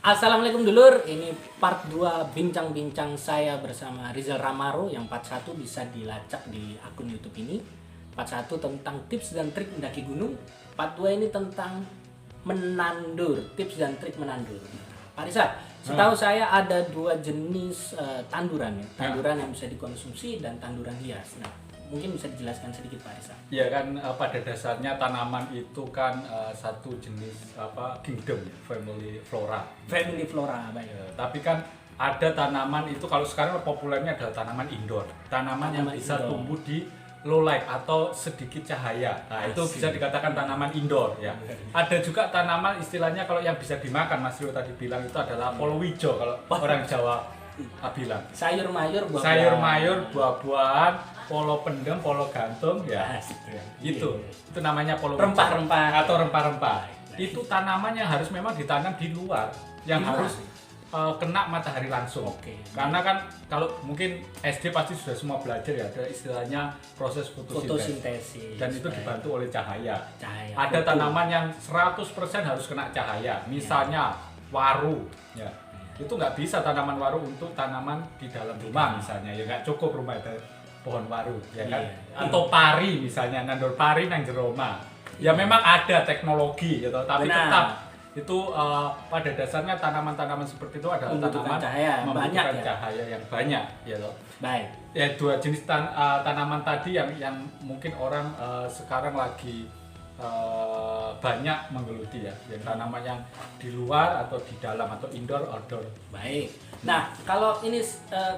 Assalamualaikum dulur, ini part 2 bincang-bincang saya bersama Rizal Ramaro. Yang part 1 bisa dilacak di akun YouTube ini. Part 1 tentang tips dan trik mendaki gunung. Part 2 ini tentang menandur, tips dan trik menandur. Pak Rizal, setahu saya ada dua jenis tanduran ya. Tanduran yang bisa dikonsumsi dan tanduran hias. Nah, mungkin bisa dijelaskan sedikit Pak Rizal. Ya kan pada dasarnya tanaman itu kan satu jenis kingdom ya, family flora. Family flora, baik. Tapi kan ada tanaman itu kalau sekarang populernya adalah tanaman indoor. Tanaman yang bisa indoor. tumbuh di low light atau sedikit cahaya. Nah, itu bisa dikatakan tanaman indoor ya. Ada juga tanaman istilahnya kalau yang bisa dimakan, Mas Rio tadi bilang itu adalah polowijo kalau orang Jawa bilang. Sayur mayur, buah-buahan. Sayur mayur, buah-buahan, polo pendem, polo gantung ya. Itu namanya polo Rempah-rempah atau rempah-rempah. Itu tanaman yang harus memang ditanam di luar, yang harus kena matahari langsung. Oke. Karena kan kalau mungkin SD pasti sudah semua belajar ya, ada istilahnya proses fotosintesis. Dan itu dibantu oleh cahaya. Ada tanaman yang 100% harus kena cahaya. Misalnya waru ya. Itu nggak bisa tanaman waru untuk tanaman di dalam rumah misalnya, ya nggak cukup rumah ada pohon waru ya kan. Atau pari misalnya, nandur pari nang jero omah. Ya memang ada teknologi gitu, tapi tetap itu pada dasarnya tanaman-tanaman seperti itu adalah membutuhkan tanaman membutuhkan banyak cahaya yang banyak ya loh. Baik. Ya dua jenis tanaman tadi yang mungkin orang sekarang lagi banyak menggeluti ya, yang tanaman yang di luar atau di dalam atau indoor outdoor. Baik. Nah, kalau ini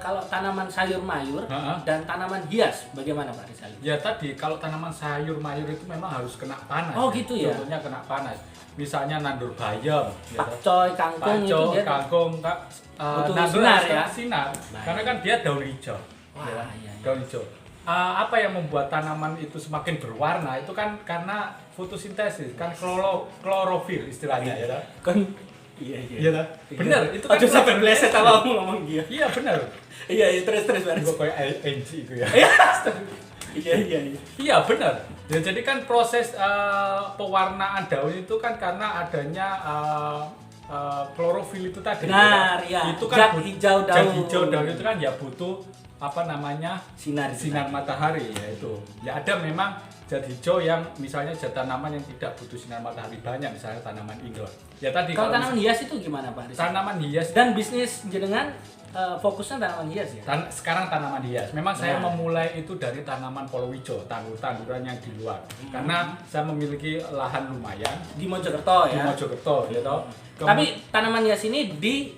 kalau tanaman sayur mayur dan tanaman hias bagaimana Pak Rizal? Ya tadi kalau tanaman sayur mayur itu memang harus kena panas. Oh gitu ya. Contohnya kena panas. Misalnya nandur bayam, pakcoy, kangkung itu dia kangkung, butuh nandur sinar ya. ya. Sinar. Karena kan dia daun hijau. Wah, ya. iya. Daun hijau. Apa yang membuat tanaman itu semakin berwarna itu kan karena fotosintesis, kan klorofil istilahnya ya. Kan iya. Benar, itu kan sampai meleset kalau ngomong dia. Iya benar. Iya, terus Pak Rizal. Gue kayak NG itu ya. Iya. Iya benar. Ya, jadi kan proses pewarnaan daun itu kan karena adanya klorofil itu tadi. Benar, ya. Itu kan Zat hijau daun. Zat hijau daun itu kan ya butuh sinar matahari ya itu. Ya ada memang zat hijau yang misalnya zat tanaman yang tidak butuh sinar matahari banyak, misalnya tanaman indoor. Ya tadi kalau tanaman hias itu gimana Pak Rizal? Tanaman hias dan bisnis jenengan fokusnya tanaman hias ya? Sekarang tanaman hias. Memang saya memulai itu dari tanaman polowijo, tanduran yang di luar. Karena saya memiliki lahan lumayan di Mojokerto ya. Di Mojokerto ya toh. Tapi tanaman hias ini di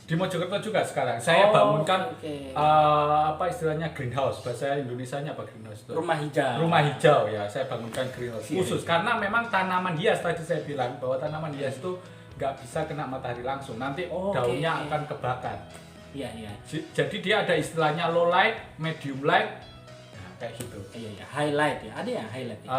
Mojokerto juga sekarang. Saya bangunkan istilahnya greenhouse. Bahasa Indonesianya apa greenhouse itu? Rumah hijau. Rumah hijau ya. Saya bangunkan greenhouse khusus karena memang tanaman hias tadi saya bilang bahwa tanaman hias itu nggak bisa kena matahari langsung. Nanti daunnya akan kebakar. Iya. Jadi dia ada istilahnya low light, medium light, kayak gitu. Iya. Highlight ya. Ada yang highlight ya?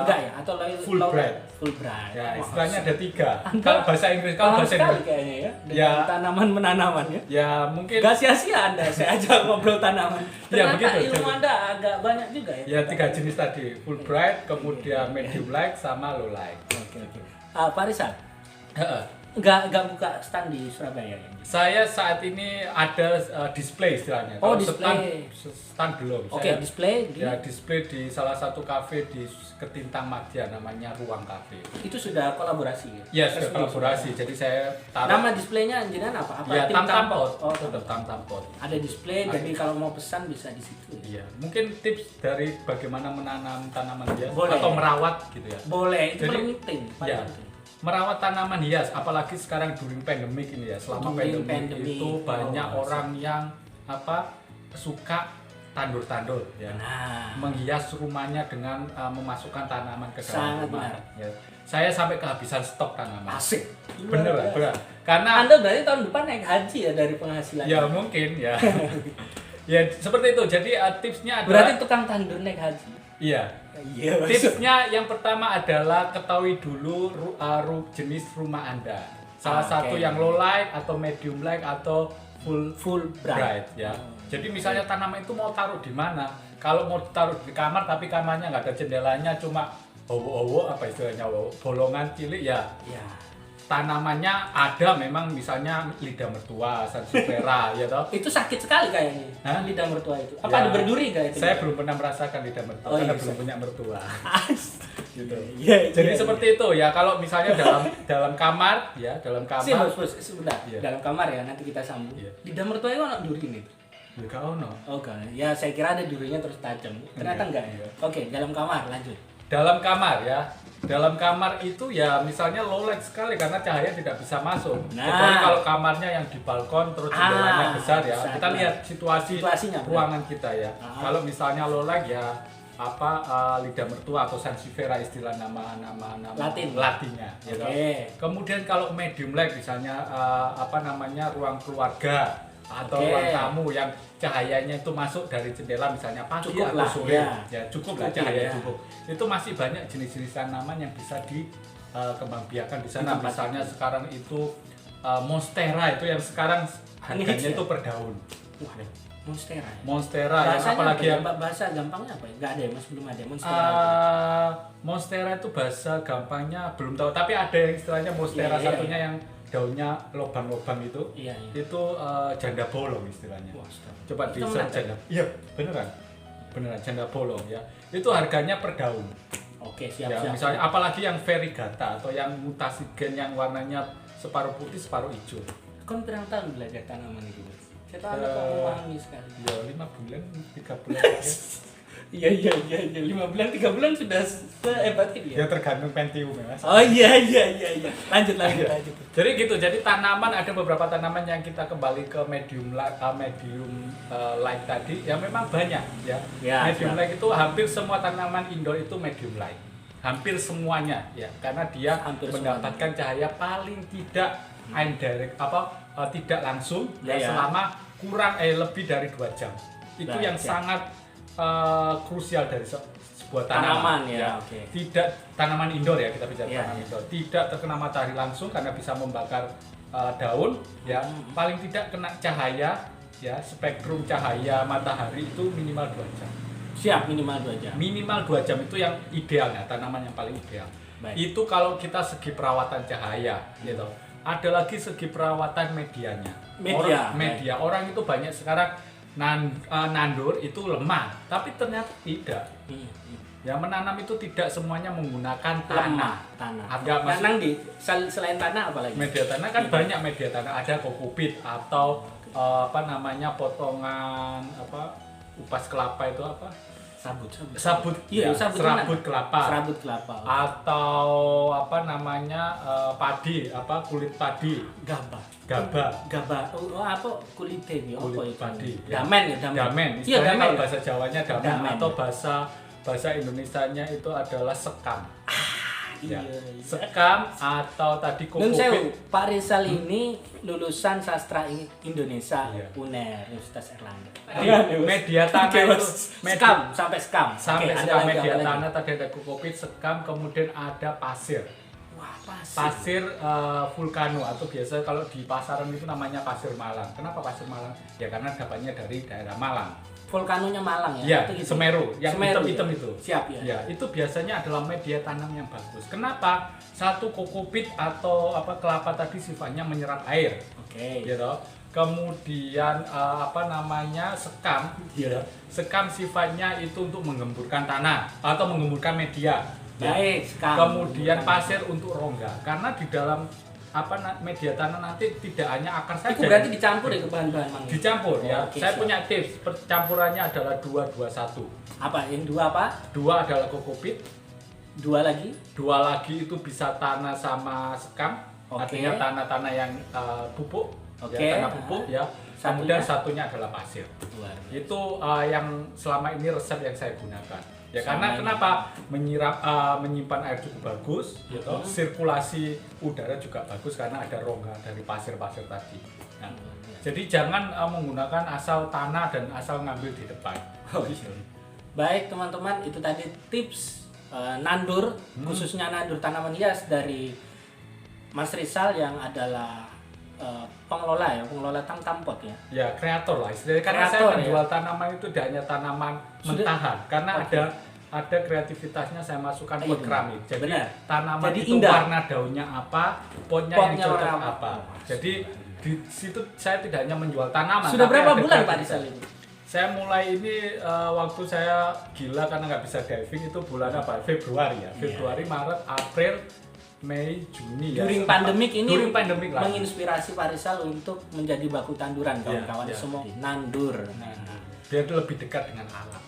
Enggak ya? Atau full bright. Full bright. Ya, istilahnya ada 3. Kalau bahasa Inggris, kayaknya ya. Dengan tanaman menanaman ya. Ya mungkin. Gak sia-sia Anda, saya ajak ngobrol tanaman. Ternyata begitu, ilmu Anda agak banyak juga ya. Ya 3 jenis tadi, full bright, kemudian medium light, sama low light. Oke. Pak Rizal, nggak buka stand di Surabaya ya? Saya saat ini ada display istilahnya. Display. Stand belum. Oke, display di? Ya, display di salah satu kafe di Ketintang Madya, namanya Ruang Cafe. Itu sudah kolaborasi ya? Ya, sudah kolaborasi. Jadi saya taruh. Nama displaynya jenengan apa? Ya, Tamtampot. Tetap Tamtampot. Ada display, jadi kalau mau pesan bisa di situ. Iya. Mungkin tips dari bagaimana menanam tanaman hias Boleh. atau merawat gitu ya. Boleh, itu Jadi, penting. Ya. Merawat tanaman hias, apalagi sekarang during pandemic ini ya. Selama pandemic itu banyak orang yang suka tandur-tandur ya. Menghias rumahnya dengan memasukkan tanaman ke dalam rumah. Ya. Saya sampai kehabisan stok tanaman. Asik. Bener. Karena Anda berarti tahun depan naik haji ya dari penghasilan. Ya mungkin ya. Ya seperti itu. Jadi tipsnya adalah berarti tukang tandur naik haji. Iya. Tipsnya yang pertama adalah ketahui dulu jenis rumah Anda. Salah satu yang low light atau medium light atau full bright ya. Jadi misalnya tanaman itu mau taruh di mana? Kalau mau taruh di kamar tapi kamarnya nggak ada jendelanya, cuma bolongan cilik ya. tanamannya ada memang misalnya lidah mertua, sansevieria ya toh. Itu sakit sekali kayaknya. Lidah mertua itu. Apa ada berduri enggak itu? Saya belum pernah merasakan lidah mertua karena belum punya mertua. Gitu. Jadi seperti itu ya, kalau misalnya dalam kamar ya, dalam kamar. Sebentar. Dalam kamar ya, nanti kita sambung. Lidah mertua itu ana duri itu. Enggak ono. Oke. Ya saya kira ada durinya terus tajam. Ternyata enggak ya. Oke, dalam kamar lanjut. Dalam kamar ya. Dalam kamar itu ya misalnya low light sekali karena cahaya tidak bisa masuk. Kecuali kalau kamarnya yang di balkon terus jendelanya besar ya. Kita lihat situasinya ruangan kita ya. Kalau misalnya low light ya lidah mertua atau sansevieria istilah nama Latinnya ya. Kemudian kalau medium light misalnya ruang keluarga atau ruang tamu yang cahayanya itu masuk dari jendela misalnya pagi atau sore ya cukup lah cahaya cukup. Itu masih banyak jenis-jenis tanaman yang bisa dikembangbiakan di sana. Misalnya sekarang itu monstera itu yang sekarang harganya itu per daun. Monstera yang apalagi ya? Bahasa gampangnya apa ya? Enggak ada ya, Mas, belum ada monstera. Monstera itu bahasa gampangnya belum tahu, tapi ada yang istilahnya monstera satunya yang daunnya lobang-lobang itu. Itu janda bolong istilahnya. Coba di search janda. Iya, beneran janda bolong ya. Itu harganya per daun. Oke, siap. Misalnya apalagi yang variegata atau yang mutasi gen yang warnanya separuh putih separuh hijau. Kon berapa tahun belajar tanaman itu? Saya tahu kok memahami sekali. Ya 5 bulan, 3 bulan. Iya 5 bulan 3 bulan sudah sehebat ini ya. Ya tergantung Pentium ya. Oh iya. Lanjut. Jadi gitu. Jadi tanaman ada beberapa tanaman yang kita kembali ke medium light tadi yang memang banyak ya. Medium light itu hampir semua tanaman indoor itu medium light. Hampir semuanya ya karena dia mendapatkan cahaya paling tidak indirect tidak langsung selama lebih dari 2 jam. Itu yang sangat krusial dari sebuah tanaman ya. Tidak tanaman indoor ya, kita bicara tanaman indoor. Tidak terkena matahari langsung karena bisa membakar daun ya. Paling tidak kena cahaya ya, spektrum cahaya matahari itu minimal 2 jam. Siap, minimal 2 jam. Minimal 2 jam itu yang idealnya, tanaman yang paling ideal. Itu kalau kita segi perawatan cahaya gitu. Ada lagi segi perawatan medianya. Media. Orang itu banyak sekarang nandur itu lemah, tapi ternyata tidak. Ya menanam itu tidak semuanya menggunakan tanah. Tanam selain tanah apa lagi? Media tanah kan banyak media tanah. Ada kokopit atau potongan upas kelapa itu apa? Serabut kelapa atau padi, kulit padi, gabah kulit padi damen kalau bahasa Jawanya damen. Atau bahasa Indonesianya itu adalah sekam. Sekam atau tadi kokopit. Pak Rizal ini lulusan sastra Indonesia UNER Universitas Erlangga. Media tanah itu sekam. Media tanah tadi ada kokopit, sekam, kemudian ada pasir. Pasir vulkano atau biasa kalau di pasaran itu namanya pasir Malang. Kenapa pasir Malang? Ya karena dapatnya dari daerah Malang. Vulkanonya Malang ya? Iya, Semeru, yang hitam-hitam itu. Siap ya. Ya, itu biasanya adalah media tanam yang bagus. Kenapa? Satu kokopit atau kelapa tadi sifatnya menyerap air. Gitu. Kemudian sekam. Sekam sifatnya itu untuk menggemburkan tanah atau menggemburkan media. Sekam. Kemudian pasir untuk rongga. Karena di dalam media tanah nanti tidak hanya akar saja. Itu berarti dicampur ya ke bahan-bahan? Dicampur ya. Saya punya tips. Campurannya adalah 2-2-1. Apa? Yang 2 apa? 2 adalah kokopit. 2 lagi? 2 lagi itu bisa tanah sama sekam. Artinya tanah-tanah yang pupuk. Tanah pupuk ya. Kemudian satunya adalah pasir. Itu yang selama ini resep yang saya gunakan. Ya karena kenapa menyimpan air cukup bagus, gitu. Sirkulasi udara juga bagus karena ada rongga dari pasir-pasir tadi. Nah, jadi jangan menggunakan asal tanah dan asal ngambil di depan. Baik teman-teman, itu tadi tips nandur, khususnya nandur tanaman hias dari Mas Rizal yang adalah pengelola tangkampot ya. Ya kreator lah istilahnya. Karena saya menjual tanaman itu tidak hanya tanaman mentahan, karena ada kreativitasnya saya masukkan pot keramik. Jadi tanaman jadi itu indah. warna daunnya apa, potnya yang cocok apa. Jadi di situ saya tidak hanya menjual tanaman. Sudah berapa bulan Pak Rizal ini? Saya mulai ini waktu saya gila karena nggak bisa diving itu bulan apa? Februari ya. Februari, Maret, April, Mei, Juni ya. During pandemik ini menginspirasi Pak Rizal untuk menjadi baku tanduran kawan-kawan semua. Nandur. Biar lebih dekat dengan alam.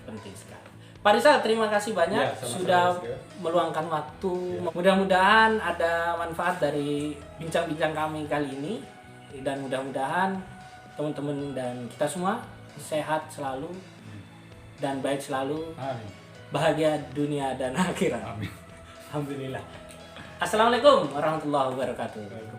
Penting sekali. Pak Rizal, terima kasih banyak sudah meluangkan waktu. Mudah-mudahan ada manfaat dari bincang-bincang kami kali ini, dan mudah-mudahan teman-teman dan kita semua sehat selalu dan baik selalu. Amin. Bahagia dunia dan akhirat. Amin. Alhamdulillah. Assalamualaikum warahmatullahi wabarakatuh.